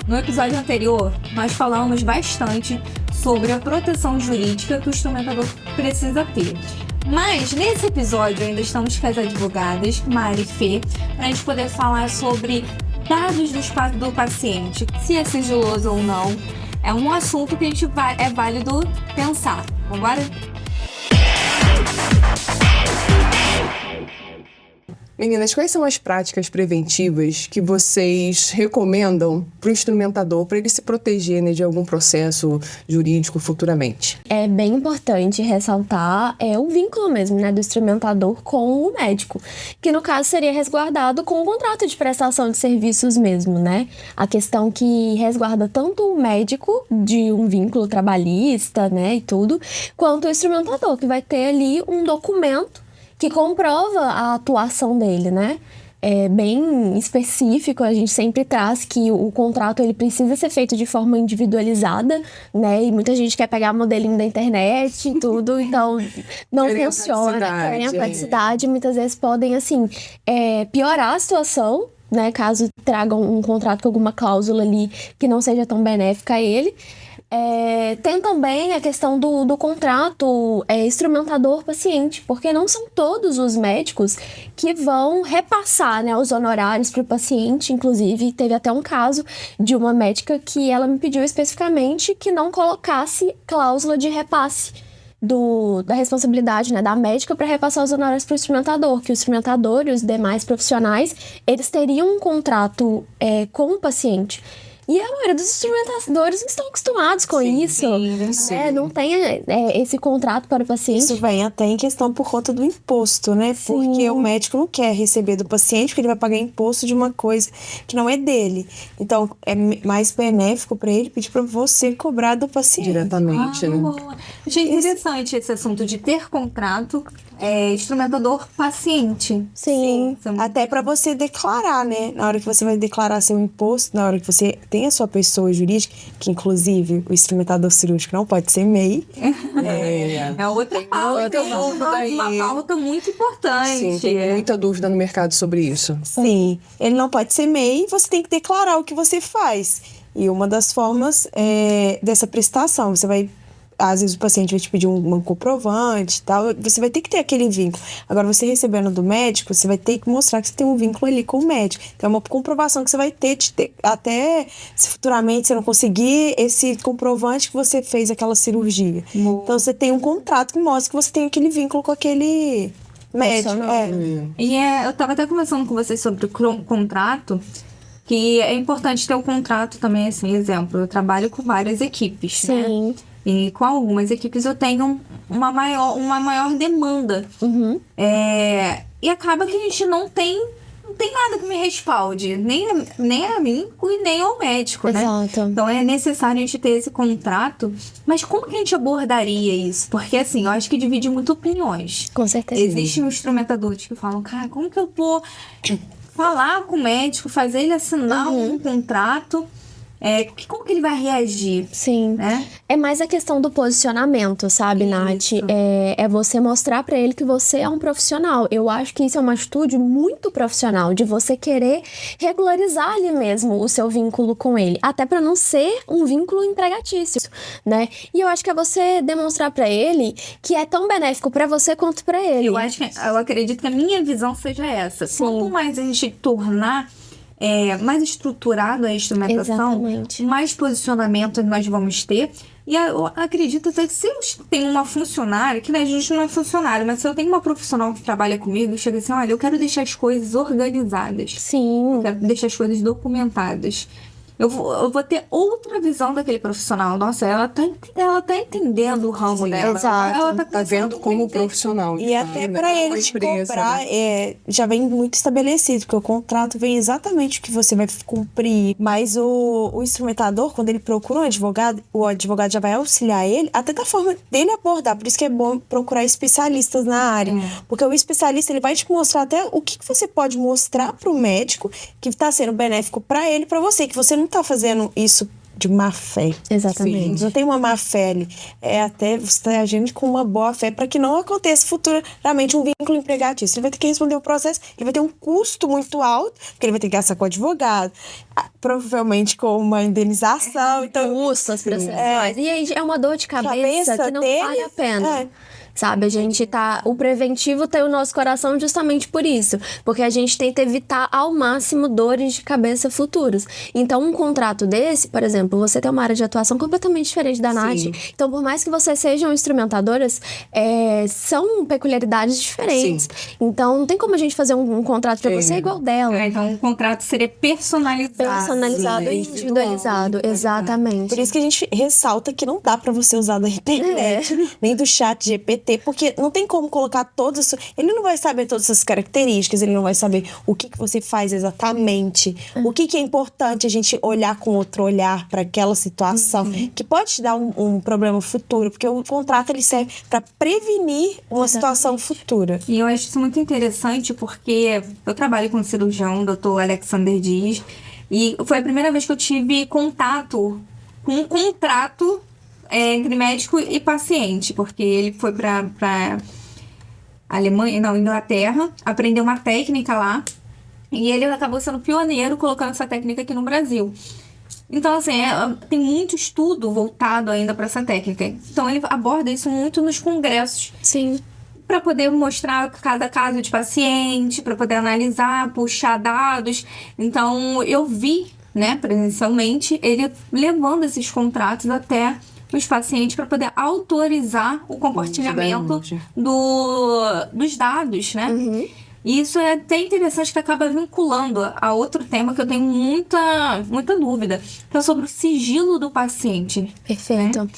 No episódio anterior, nós falamos bastante sobre a proteção jurídica que o instrumentador precisa ter. Mas, nesse episódio, ainda estamos com as advogadas, Mari e Fê, para a gente poder falar sobre dados do paciente, se é sigiloso ou não. É um assunto que é válido pensar. Vambora? Meninas, quais são as práticas preventivas que vocês recomendam para o instrumentador para ele se proteger, né, de algum processo jurídico futuramente? É bem importante ressaltar o vínculo mesmo, né, do instrumentador com o médico, que no caso seria resguardado com o contrato de prestação de serviços mesmo, né? A questão que resguarda tanto o médico de um vínculo trabalhista, né, e tudo, quanto o instrumentador, que vai ter ali um documento que comprova a atuação dele, né? É bem específico, a gente sempre traz que o contrato ele precisa ser feito de forma individualizada, né? E muita gente quer pegar modelinho da internet e tudo, então não funciona. Querem a praticidade, muitas vezes podem, assim, piorar a situação, né? Caso tragam um contrato com alguma cláusula ali que não seja tão benéfica a ele. Tem também a questão do contrato instrumentador-paciente, porque não são todos os médicos que vão repassar, né, os honorários para o paciente. Inclusive, teve até um caso de uma médica que ela me pediu especificamente que não colocasse cláusula de repasse da responsabilidade, né, da médica para repassar os honorários para o instrumentador, que o instrumentador e os demais profissionais, eles teriam um contrato com o paciente. E a maioria dos instrumentadores não estão acostumados com isso. Sim. Não tem esse contrato para o paciente. Isso vem até em questão por conta do imposto, né? Sim. Porque o médico não quer receber do paciente, porque ele vai pagar imposto de uma coisa que não é dele. Então, é mais benéfico para ele pedir para você cobrar do paciente. Diretamente, né? Boa. Achei interessante esse assunto de ter contrato instrumentador-paciente. Sim. Até para você declarar, né? Na hora que você vai declarar seu imposto, na hora que você tem a sua pessoa jurídica, que inclusive o instrumentador cirúrgico não pode ser MEI. É outra pauta, uma pauta muito importante. Sim, tem muita dúvida no mercado sobre isso. Sim, ele não pode ser MEI, você tem que declarar o que você faz. E uma das formas dessa prestação, você vai... Às vezes o paciente vai te pedir um comprovante e tal, você vai ter que ter aquele vínculo. Agora, você recebendo do médico, você vai ter que mostrar que você tem um vínculo ali com o médico. Então, é uma comprovação que você vai ter, até se futuramente você não conseguir esse comprovante que você fez aquela cirurgia. Então, você tem um contrato que mostra que você tem aquele vínculo com aquele médico. E eu estava até conversando com vocês sobre o contrato, que é importante ter um contrato também, assim, exemplo, eu trabalho com várias equipes, Sim. né? E com algumas equipes eu tenho uma maior demanda. Uhum. E acaba que a gente não tem nada que me respalde, nem a mim e nem ao médico, né? Exato. Então é necessário a gente ter esse contrato. Mas como que a gente abordaria isso? Porque assim, eu acho que divide muito opiniões. Com certeza. Existem instrumentadores que falam, cara, como que eu vou falar com o médico, fazer ele assinar um contrato? Como que ele vai reagir? Sim. Né? É mais a questão do posicionamento, sabe, Nath? É você mostrar pra ele que você é um profissional. Eu acho que isso é uma atitude muito profissional, de você querer regularizar ali mesmo o seu vínculo com ele. Até pra não ser um vínculo empregatício, né? E eu acho que é você demonstrar pra ele que é tão benéfico pra você quanto pra ele. Eu acredito que a minha visão seja essa. Sim. Quanto mais a gente tornar mais estruturado a instrumentação, Exatamente. mais posicionamento nós vamos ter. E eu acredito até que se eu tenho uma funcionária, que a gente não é funcionário, mas se eu tenho uma profissional que trabalha comigo, chega assim, olha, eu quero deixar as coisas organizadas. Sim. Eu quero deixar as coisas documentadas. Eu vou ter outra visão daquele profissional. Nossa, ela tá entendendo o ramo dela. Exato. Ela Tá vendo como profissional. E até para ele te cobrar, né? já vem muito estabelecido, porque o contrato vem exatamente o que você vai cumprir. Mas o instrumentador, quando ele procura um advogado, o advogado já vai auxiliar ele, até da forma dele abordar. Por isso que é bom procurar especialistas na área. Porque o especialista, ele vai te mostrar até o que você pode mostrar pro médico que tá sendo benéfico para ele e pra você, que você não tá fazendo isso de má fé. Exatamente. Não tem uma má fé ali. É até você está agindo com uma boa fé para que não aconteça futuramente um vínculo empregatício. Ele vai ter que responder o processo, ele vai ter um custo muito alto, porque ele vai ter que gastar com advogado, provavelmente com uma indenização. Então, Custos processuais. E aí é uma dor de cabeça que não vale a pena. Sabe, a gente o preventivo tem o nosso coração justamente por isso, porque a gente tenta evitar ao máximo dores de cabeça futuras. Então, um contrato desse, por exemplo, você tem uma área de atuação completamente diferente da Nath. Então, por mais que vocês sejam instrumentadoras, são peculiaridades diferentes. Sim. Então, não tem como a gente fazer um contrato pra você igual dela. Então, um contrato seria personalizado. Personalizado e individualizado, exatamente. Por isso que a gente ressalta que não dá pra você usar da internet, nem do chat GPT, porque não tem como colocar todas... Ele não vai saber todas essas características, ele não vai saber o que você faz exatamente, o que é importante a gente olhar com outro olhar para aquela situação, que pode te dar um problema futuro, porque o contrato ele serve para prevenir uma situação futura. E eu acho isso muito interessante porque eu trabalho com um cirurgião, Dr. Alexander Dias, e foi a primeira vez que eu tive contato com um contrato entre médico e paciente, porque ele foi para Alemanha, não, Inglaterra, aprendeu uma técnica lá, e ele acabou sendo pioneiro colocando essa técnica aqui no Brasil. Então, assim, tem muito estudo voltado ainda para essa técnica. Então, ele aborda isso muito nos congressos. Sim. Para poder mostrar cada caso de paciente, para poder analisar, puxar dados. Então, eu vi, né, presencialmente, ele levando esses contratos até os pacientes para poder autorizar o compartilhamento dos dados, né? E isso é até interessante, que acaba vinculando a outro tema que eu tenho muita dúvida, que é sobre o sigilo do paciente. Perfeito. Né?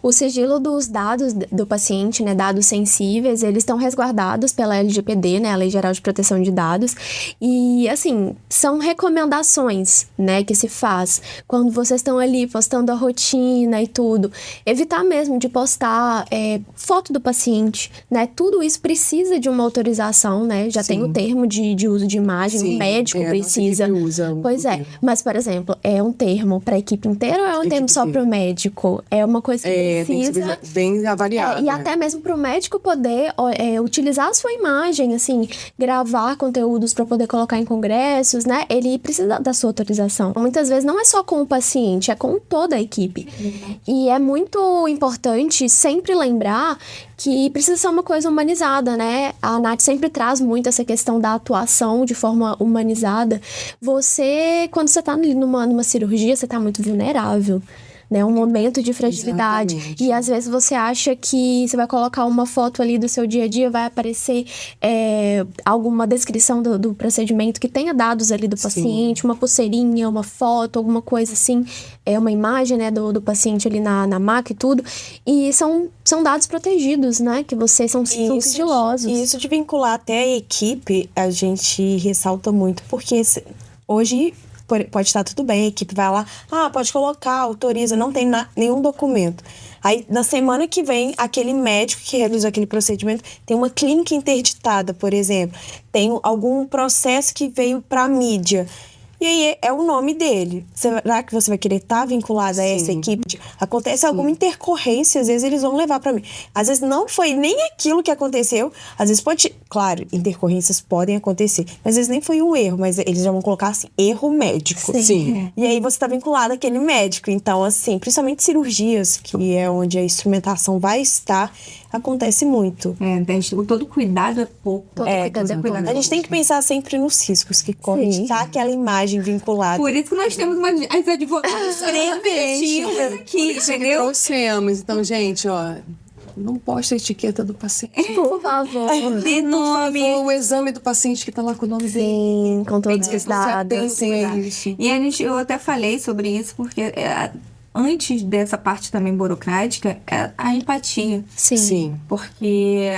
O sigilo dos dados do paciente, né, dados sensíveis, eles estão resguardados pela LGPD, né, a Lei Geral de Proteção de Dados, e, assim, são recomendações, né, que se faz quando vocês estão ali postando a rotina e tudo. Evitar mesmo de postar foto do paciente, né, tudo isso precisa de uma autorização, né, já tem o termo de uso de imagem, o médico precisa. Pois é, mas, por exemplo, é um termo para a equipe inteira ou é um termo só para o médico? É uma coisa que tem que ser bem avaliado. E até mesmo para o médico poder utilizar a sua imagem, assim, gravar conteúdos para poder colocar em congressos, né? Ele precisa da sua autorização. Muitas vezes não é só com o paciente, é com toda a equipe. E é muito importante sempre lembrar que precisa ser uma coisa humanizada, né? A Nath sempre traz muito essa questão da atuação de forma humanizada. Quando você tá ali numa cirurgia, você tá muito vulnerável, né? Um momento de fragilidade. Exatamente. E às vezes você acha que você vai colocar uma foto ali do seu dia a dia, vai aparecer alguma descrição do procedimento que tenha dados ali do paciente, uma pulseirinha, uma foto, alguma coisa assim, uma imagem, né, do paciente ali na maca e tudo. E são dados protegidos, né? Que vocês são sigilosos. E isso de vincular até a equipe, a gente ressalta muito, porque hoje pode estar tudo bem, a equipe vai lá, pode colocar, autoriza, não tem nenhum documento. Aí, na semana que vem, aquele médico que realizou aquele procedimento tem uma clínica interditada, por exemplo, tem algum processo que veio para a mídia. E aí é o nome dele. Será que você vai querer estar vinculado a essa equipe? Acontece alguma intercorrência, às vezes eles vão levar para mim. Às vezes não foi nem aquilo que aconteceu. Às vezes pode... Claro, intercorrências podem acontecer. Mas às vezes nem foi um erro, mas eles já vão colocar assim, erro médico. Sim. E aí você está vinculado àquele médico. Então, assim, principalmente cirurgias, que é onde a instrumentação vai estar, acontece muito. Todo cuidado é pouco. A gente tem que pensar sempre nos riscos que corre, tá? Aquela imagem vinculada. Por isso que nós temos as advogadas preventivas aqui, entendeu? Trouxemos. Então, gente, não posta a etiqueta do paciente. Por favor. De nome. O exame do paciente que tá lá com o nome dele. Sim, com todos os dados. E eu até falei sobre isso, porque antes dessa parte também burocrática, é a empatia. Sim. Porque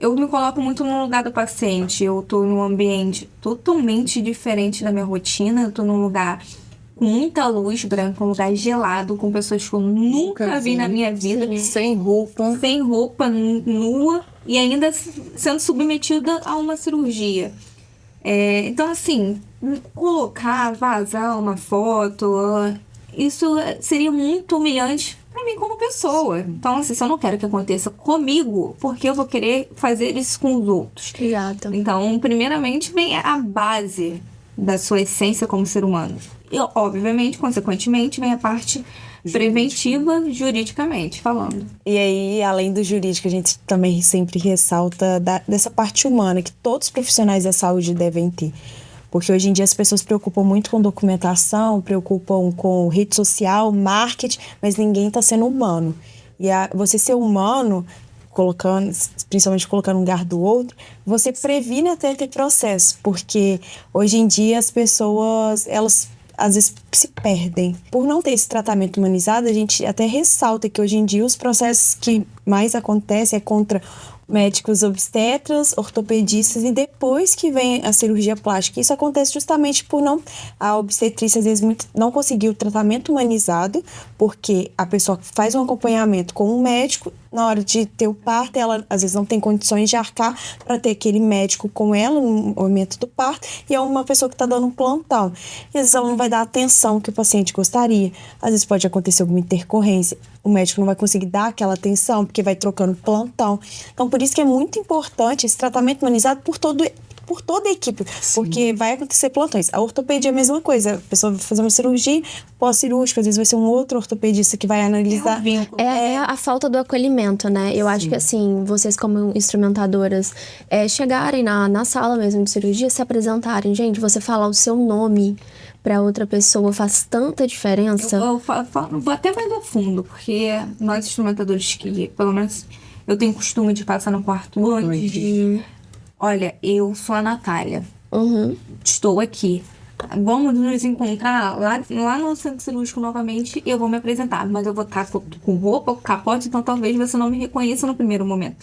eu me coloco muito no lugar do paciente. Eu tô num ambiente totalmente diferente da minha rotina. Eu tô num lugar com muita luz branca, um lugar gelado, com pessoas que eu nunca vi na minha vida. Sem roupa. Sem roupa, nua. E ainda sendo submetida a uma cirurgia. Então, assim, vazar uma foto... isso seria muito humilhante pra mim como pessoa. Então, assim, se eu não quero que aconteça comigo, porque eu vou querer fazer isso com os outros? Exato. Então, primeiramente, vem a base da sua essência como ser humano. E, obviamente, consequentemente, vem a parte preventiva, juridicamente falando. E aí, além do jurídico, a gente também sempre ressalta dessa parte humana que todos os profissionais da saúde devem ter. Porque hoje em dia as pessoas se preocupam muito com documentação, preocupam com rede social, marketing, mas ninguém está sendo humano. E você ser humano, principalmente colocando um lugar do outro, você previne até ter processo. Porque hoje em dia as pessoas, elas às vezes se perdem. Por não ter esse tratamento humanizado, a gente até ressalta que hoje em dia os processos que mais acontecem é contra médicos obstetras, ortopedistas e depois que vem a cirurgia plástica. Isso acontece justamente por a obstetrícia às vezes não conseguir o tratamento humanizado, porque a pessoa faz um acompanhamento com um médico, na hora de ter o parto, ela às vezes não tem condições de arcar para ter aquele médico com ela no momento do parto, e é uma pessoa que está dando um plantão. E às vezes ela não vai dar a atenção que o paciente gostaria. Às vezes pode acontecer alguma intercorrência, o médico não vai conseguir dar aquela atenção, porque vai trocando plantão. Então, por isso que é muito importante esse tratamento humanizado por toda a equipe, porque vai acontecer plantões. A ortopedia é a mesma coisa, a pessoa vai fazer uma cirurgia pós-cirúrgica, às vezes vai ser um outro ortopedista que vai analisar. É a falta do acolhimento, né? Eu acho que, assim, vocês como instrumentadoras, chegarem na sala mesmo de cirurgia, se apresentarem. Gente, você falar o seu nome para outra pessoa faz tanta diferença. Eu vou até mais a fundo, porque nós instrumentadores que, pelo menos, eu tenho costume de passar no quarto antes de... Olha, eu sou a Natália. Estou aqui. Vamos nos encontrar lá no centro cirúrgico novamente e eu vou me apresentar. Mas eu vou estar com roupa, com capote, então talvez você não me reconheça no primeiro momento.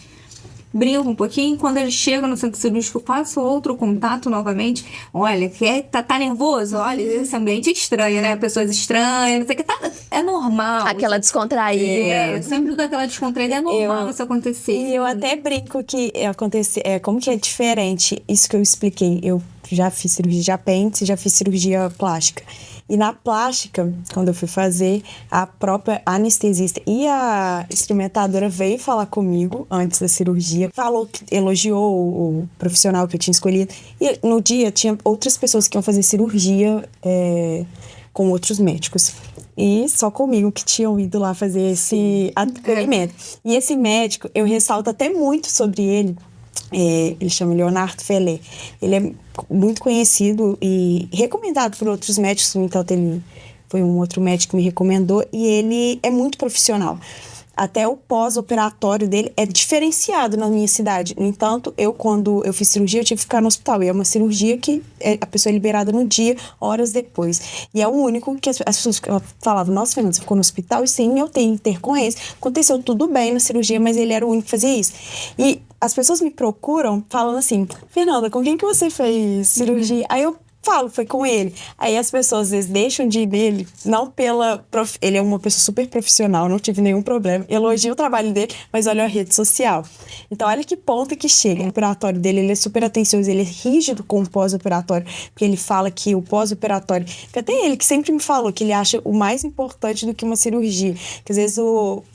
Brinco um pouquinho, quando ele chega no centro cirúrgico, faço outro contato novamente. Olha, tá nervoso? Olha, esse ambiente é estranho, né? Pessoas estranhas, não sei o que, é normal. Aquela descontraída. Sempre dou aquela descontraída, é normal isso acontecer. E eu até brinco que como que é diferente isso que eu expliquei. Eu já fiz cirurgia de apêndice, já fiz cirurgia plástica. E na plástica, quando eu fui fazer, a própria anestesista e a instrumentadora veio falar comigo antes da cirurgia, elogiou o profissional que eu tinha escolhido. E no dia tinha outras pessoas que iam fazer cirurgia com outros médicos. E só comigo que tinham ido lá fazer esse atendimento. E esse médico, eu ressalto até muito sobre ele. Ele chama Leonardo Felé. Ele é muito conhecido e recomendado por outros médicos. No entanto, ele foi um outro médico que me recomendou. E ele é muito profissional. Até o pós-operatório dele é diferenciado na minha cidade. No entanto, quando eu fiz cirurgia, eu tive que ficar no hospital. E é uma cirurgia que a pessoa é liberada no dia, horas depois. E é o único que as pessoas falavam, nossa, Fernanda, você ficou no hospital? E sim, eu tenho intercorrência. Aconteceu tudo bem na cirurgia, mas ele era o único que fazia isso. E as pessoas me procuram falando assim, Fernanda, com quem que você fez cirurgia? Aí eu falo, foi com ele. Aí as pessoas às vezes deixam de ir nele, não ele é uma pessoa super profissional, não tive nenhum problema, elogio o trabalho dele, mas olha a rede social. Então olha que ponto que chega. O operatório dele, ele é super atencioso, ele é rígido com o pós-operatório, porque ele fala que o pós-operatório, que até ele que sempre me falou que ele acha o mais importante do que uma cirurgia, que às vezes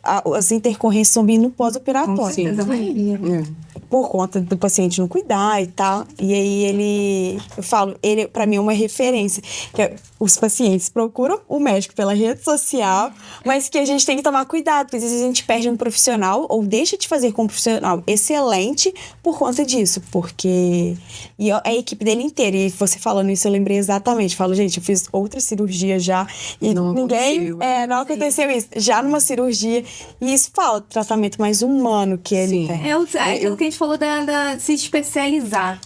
as intercorrências são vindo no pós-operatório. Por conta do paciente não cuidar e tal. E aí eu falo, ele pra mim é uma referência. Que os pacientes procuram o médico pela rede social, mas que a gente tem que tomar cuidado, porque às vezes a gente perde um profissional ou deixa de fazer com um profissional excelente por conta disso, porque... E a equipe dele inteira, e você falando isso, eu lembrei exatamente. Falo, gente, eu fiz outra cirurgia já e não aconteceu isso. Já numa cirurgia, e isso fala tratamento mais humano que ele tem. É o que a gente falou da se especializar.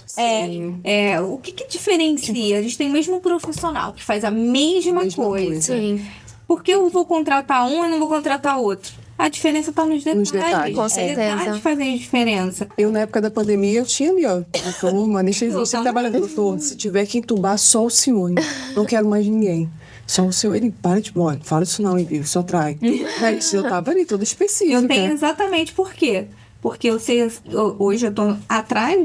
O que diferencia? A gente tem mesmo um profissional que faz a mesma coisa. Sim. Por que eu vou contratar um e não vou contratar outro? A diferença está nos detalhes. Com certeza. Detalhes fazem diferença. Eu, na época da pandemia, eu tinha ali, ó, uma anestesista trabalhando. Doutor, se tiver que entubar, só o senhor, hein? Não quero mais ninguém. Só o senhor, ele para de... Olha, fala isso não, hein, só trai. Mas eu tava ali, toda específica. Eu tenho exatamente por quê? porque eu sei, hoje eu tô atrás,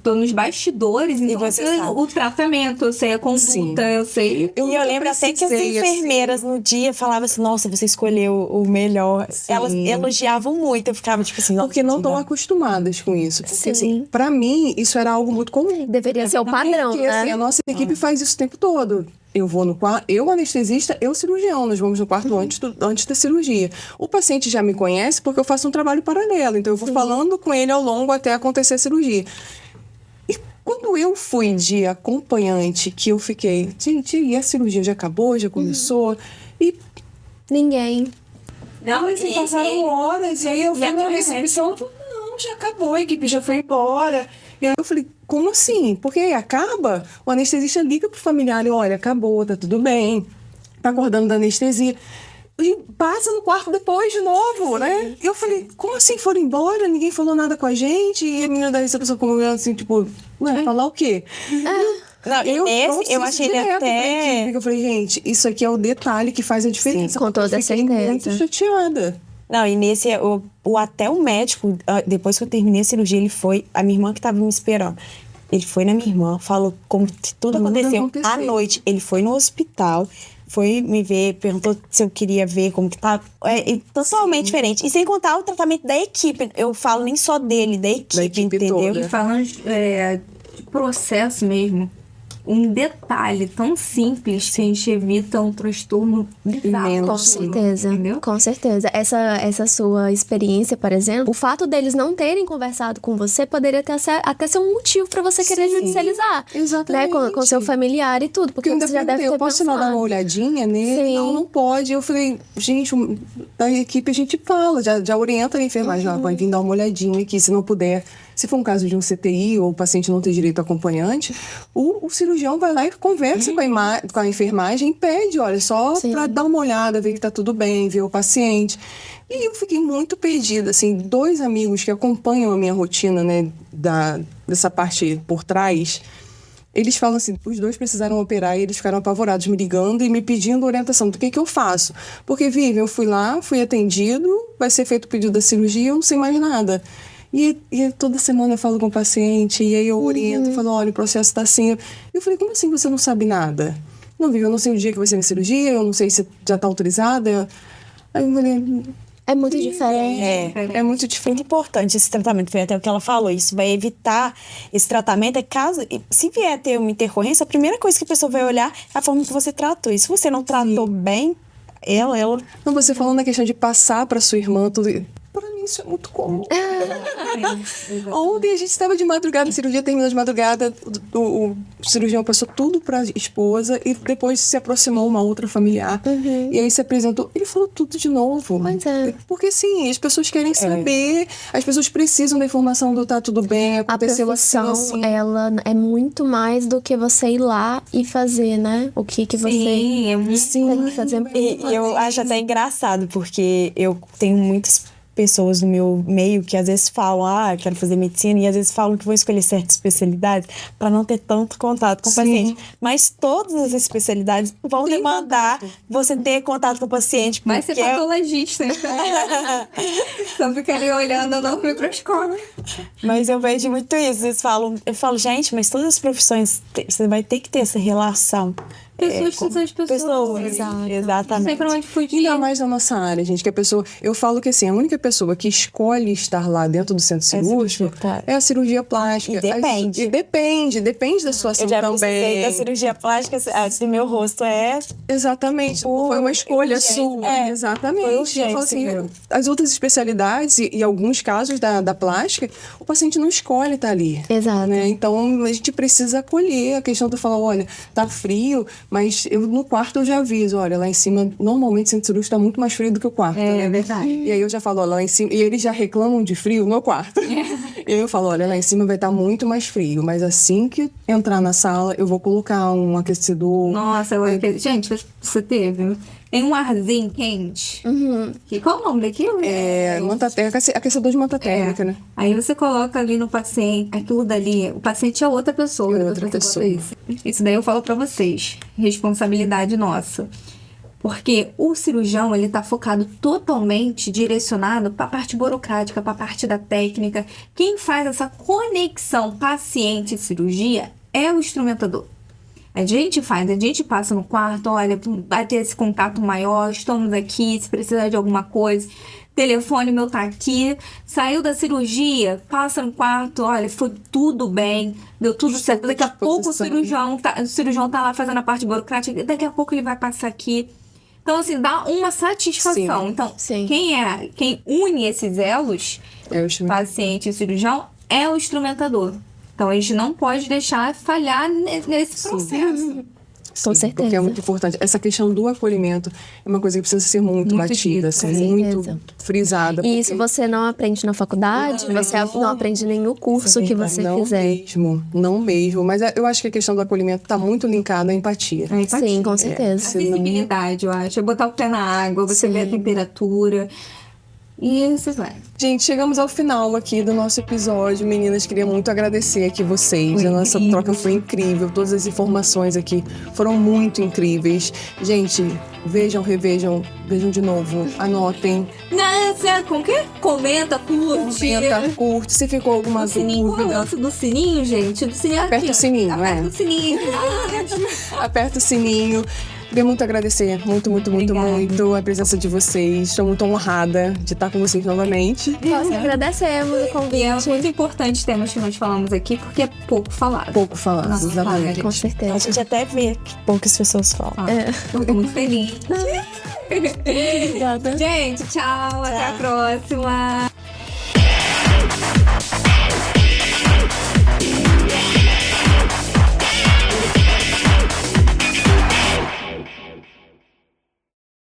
tô nos bastidores, então você eu sei sabe. o tratamento, eu sei a conduta, Sim. eu sei. E eu lembro até que as precisei, enfermeiras no dia falavam assim, nossa, você escolheu o melhor. Elas elogiavam muito, eu ficava tipo assim... Porque não estão nossa, acostumadas com isso. Porque, assim, Sim. pra mim, isso era algo muito comum. Deveria ser o padrão, Porque, assim, a né? nossa equipe faz isso o tempo todo. Eu vou no quarto, eu anestesista, eu cirurgião, nós vamos no quarto antes da cirurgia. O paciente já me conhece porque eu faço um trabalho paralelo, então eu vou falando com ele ao longo até acontecer a cirurgia. E quando eu fui de acompanhante, que eu fiquei, gente, e a cirurgia já acabou, já começou? E Ninguém. Não, assim, passaram horas, e aí eu fui na recepção e falei, não, já acabou, a equipe já foi embora. E aí eu falei, como assim? Porque aí acaba, o anestesista liga pro familiar e olha, acabou, tá tudo bem, tá acordando da anestesia. E passa no quarto depois de novo, né? E eu falei, como assim foram embora? Ninguém falou nada com a gente? E a menina da recepção comigo assim, tipo, ué, falar o quê? Não, eu trouxe achei isso ele direto pra até... equipe, que eu falei, gente, isso aqui é o detalhe que faz a diferença. com toda Eu fiquei certeza. muito chateada. Não, e nesse, até o médico, depois que eu terminei a cirurgia, ele foi, a minha irmã que tava me esperando, ele foi na minha irmã, falou como tudo aconteceu à noite. Ele foi no hospital, foi me ver, perguntou se eu queria ver como que tá. É totalmente diferente. E sem contar o tratamento da equipe. Eu falo nem só dele, da equipe entendeu? toda. E falando de processo mesmo, um detalhe tão simples que a gente evita um transtorno bizarro. Com certeza, Entendeu? com certeza. Essa sua experiência, por exemplo, o fato deles não terem conversado com você poderia até ser um motivo pra você querer judicializar. Exatamente. Né? Com seu familiar e tudo. Porque Eu ainda você já deve perguntei, ter eu posso ir lá dar uma pensado. olhadinha nele? Sim. Não pode. Eu falei, gente, da equipe a gente fala, já orienta a enfermagem, ó, vai vir dar uma olhadinha aqui, se não puder. Se for um caso de um CTI ou o paciente não ter direito a acompanhante, o cirurgião vai lá e conversa com a enfermagem e pede, olha, só Sim. para dar uma olhada, ver que tá tudo bem, ver o paciente. E eu fiquei muito perdida, assim, 2 amigos que acompanham a minha rotina, né, dessa parte por trás, eles falam assim, os 2 precisaram operar e eles ficaram apavorados, me ligando e me pedindo orientação do que eu faço. Porque, Vivian, eu fui lá, fui atendido, vai ser feito o pedido da cirurgia, eu não sei mais nada. E toda semana eu falo com o paciente, e aí eu oriento, falo, olha, o processo está assim. Eu falei, como assim você não sabe nada? Não, Vivian, eu não sei o dia que vai ser minha cirurgia, eu não sei se já está autorizada. Aí eu falei, É muito diferente. é muito diferente. Muito importante esse tratamento, foi até o que ela falou. Isso vai evitar esse tratamento. Caso, se vier ter uma intercorrência, a primeira coisa que a pessoa vai olhar é a forma que você tratou. E se você não tratou bem, ela... Não, você falando na questão de passar para sua irmã tudo. Para mim isso é muito comum. Ontem a gente estava de madrugada, a cirurgia terminou de madrugada, o cirurgião passou tudo para a esposa e depois se aproximou uma outra familiar. E aí se apresentou, ele falou tudo de novo. Pois é. Porque sim, as pessoas querem saber, as pessoas precisam da informação do tá tudo bem, A aconteceu profissão, assim. ela é muito mais do que você ir lá e fazer, né? O que você Sim, é muito tem que fazer. E eu acho até engraçado, porque eu tenho muitas pessoas no meu meio que às vezes falam, quero fazer medicina, e às vezes falam que vão escolher certas especialidades para não ter tanto contato com o paciente. Mas todas as especialidades vão demandar você ter contato com o paciente. Vai ser porque patologista, então. Só fica ali olhando no microscópio. Mas eu vejo muito isso. Eu falo, gente, mas todas as profissões, você vai ter que ter essa relação. Pessoas precisam de pessoas. Exatamente. Sempre onde fugir. Ainda mais na nossa área, gente, que a pessoa... Eu falo que, assim, a única pessoa que escolhe estar lá dentro do centro cirúrgico é a cirurgia plástica. E depende da situação Eu já também. precisei da cirurgia plástica, se meu rosto é... Exatamente. Foi uma escolha sua. Exatamente. Foi urgente, Eu falo assim, viu? as outras especialidades e alguns casos da plástica, o paciente não escolhe estar ali. Exato. Né? Então, a gente precisa acolher a questão de falar, olha, tá frio, mas no quarto eu já aviso, olha, lá em cima, normalmente o centro cirúrgico está muito mais frio do que o quarto. É verdade. E aí eu já falo, ó, lá em cima, e eles já reclamam de frio no quarto. E aí eu falo, olha, lá em cima vai estar muito mais frio, mas assim que entrar na sala, eu vou colocar um aquecedor. Nossa, gente, você teve? Tem um arzinho quente. Qual o nome daquilo? Aquecedor de manta térmica, né? Aí você coloca ali no paciente, aquilo dali, o paciente é outra pessoa. É depois outra você pessoa. bota Isso daí eu falo pra vocês, responsabilidade nossa. Porque o cirurgião, ele tá focado totalmente direcionado para a parte burocrática, para a parte da técnica. Quem faz essa conexão paciente e cirurgia é o instrumentador. A gente passa no quarto, olha, vai ter esse contato maior, estamos aqui, se precisar de alguma coisa, telefone meu tá aqui, saiu da cirurgia, passa no quarto, olha, foi tudo bem, deu tudo certo. Daqui a pouco o cirurgião tá lá fazendo a parte burocrática, daqui a pouco ele vai passar aqui. Então, assim, dá uma satisfação. Sim. Então, Sim. quem une esses elos, É o instrumento. paciente e cirurgião, é o instrumentador. Então, a gente não pode deixar falhar nesse processo. Com certeza. Porque é muito importante. Essa questão do acolhimento é uma coisa que precisa ser muito batida, dita, assim, com muito certeza. frisada. E isso você não aprende na faculdade, você não aprende em nenhum curso que você fizer. Não mesmo. Mas eu acho que a questão do acolhimento está muito linkada à empatia. A empatia. Sim, com A certeza. sensibilidade, eu acho. É botar o pé na água, você vê a temperatura. E você vai. Gente, chegamos ao final aqui do nosso episódio. Meninas, queria muito agradecer aqui vocês. Foi A nossa incrível. troca foi incrível. Todas as informações aqui foram muito incríveis. Gente, vejam, revejam, vejam de novo, anotem, Nossa, com que? Comenta, curte. comenta, curte. Se ficou alguma O sininho, qual é o dúvida, lance do sininho, gente? Do sininho Aperta aqui, o sininho, Aperta é. o sininho. aperta o sininho. Queria muito agradecer, muito Obrigada. a presença de vocês. Estou muito honrada de estar com vocês novamente. Nós agradecemos o E é convite. muito importante os temas que nós falamos aqui, porque é pouco falado. Pouco falado, Nossa, exatamente. Com A certeza. gente até vê que poucas pessoas falam. Tô muito feliz. Obrigada. Gente, tchau. Até a próxima.